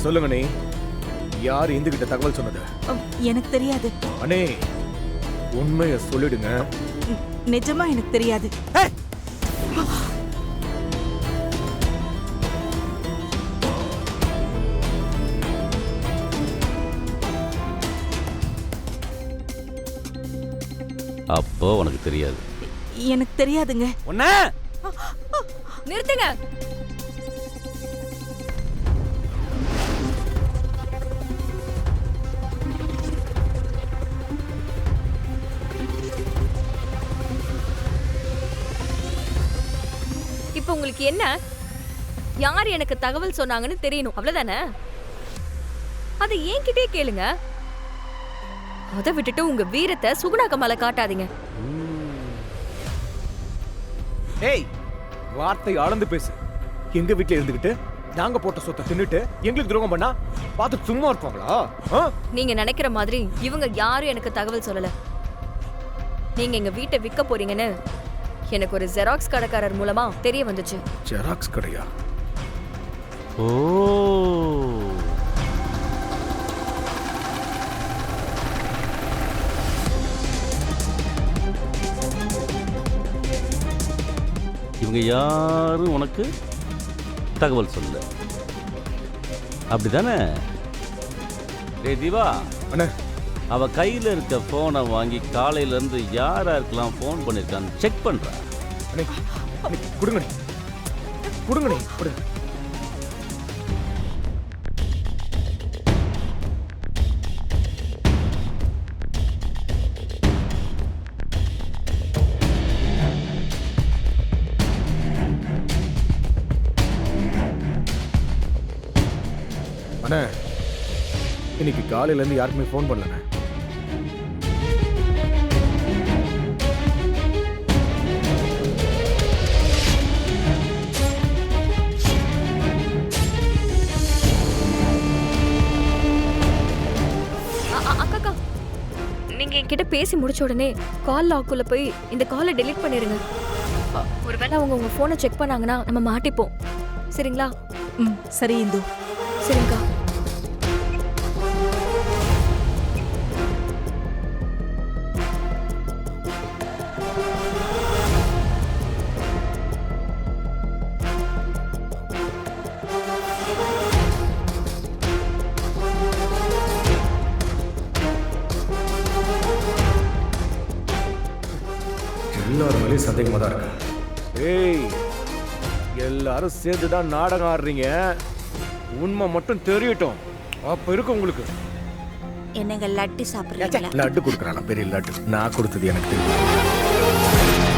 சொல்லுங்க நீ யார் இந்துகிட்ட தகவல் சொன்னது? எனக்கு தெரியாது அண்ணே, உண்மையை சொல்லிடுங்க. நிஜமா எனக்கு தெரியாது. அப்போ உனக்கு தெரியாது. எனக்கு தெரியாதுங்க. ஒண்ண நிறுத்துங்க. இப்போ உங்களுக்கு என்ன? யார் எனக்கு தகவல் சொன்னாங்கன்னு தெரியணும், அவ்வளவுதானே? அதை என்கிட்டயே கேளுங்க. அதை விட்டுட்டு உங்க வீரத்தை சுகுணாக்க மேல காட்டாதீங்க. ஏய், வார்த்தை அளந்து பேசு. எங்க வீட்ல இருந்துகிட்டு நாங்க போட்ட சொத்தை தின்னுட்டு எங்களுக்கு துரோகம் பண்ணா பார்த்து சும்மா இருப்பாங்களா? நீங்க நினைக்கிற மாதிரி இவங்க யாரும் எனக்கு தகவல் சொல்லல. நீங்க எங்க வீட்டை விற்க போறீங்கன்னு எனக்கு ஒரு ஜெராக்ஸ் கடைக்காரர் மூலமா தெரிய வந்துச்சு. ஜெராக்ஸ் கடையா? ஓ, இவங்க யாரும் உனக்கு தகவல் சொல்ல, அப்படிதானே? டேய் தீபா, அண்ணே, அவ கையில இருக்க போனை வாங்கி காலையில இருந்து யாராருக்கெல்லாம் போன் பண்ணிருக்கான்னு செக் பண்றா. அண்ணே, அண்ணே, கொடுங்கண்ணே, கொடுங்கண்ணே, கொடுங்க. அண்ணே, இன்னைக்கு காலையில இருந்து யாருக்குமே ஃபோன் பண்ணலண்ணே. அக்கா, நீங்க என்கிட்ட பேசி முடிச்ச உடனே கால் லாக்குள்ள போய் இந்த காலை டெலீட் பண்ணிருங்க. ஒருவேளை அவங்க உங்க போனை செக் பண்ணாங்கன்னா நம்ம மாட்டிப்போம். சரிங்களா? சரி இந்து. சரிங்கக்கா. எல்லாரும் மேலேயும் சந்தேகமா தான் இருக்கு. ஏய், எல்லாரும் சேர்ந்துதான் நாடகம் ஆடுறீங்க. உண்மை மட்டும் தெரியட்டும், அப்ப இருக்கு உங்களுக்கு. என்னங்க லட்டு சாப்பிடுறீங்களா? லட்டு கொடுக்குறானா? பெரிய லட்டு நான் கொடுத்தது எனக்கு தெரியும்.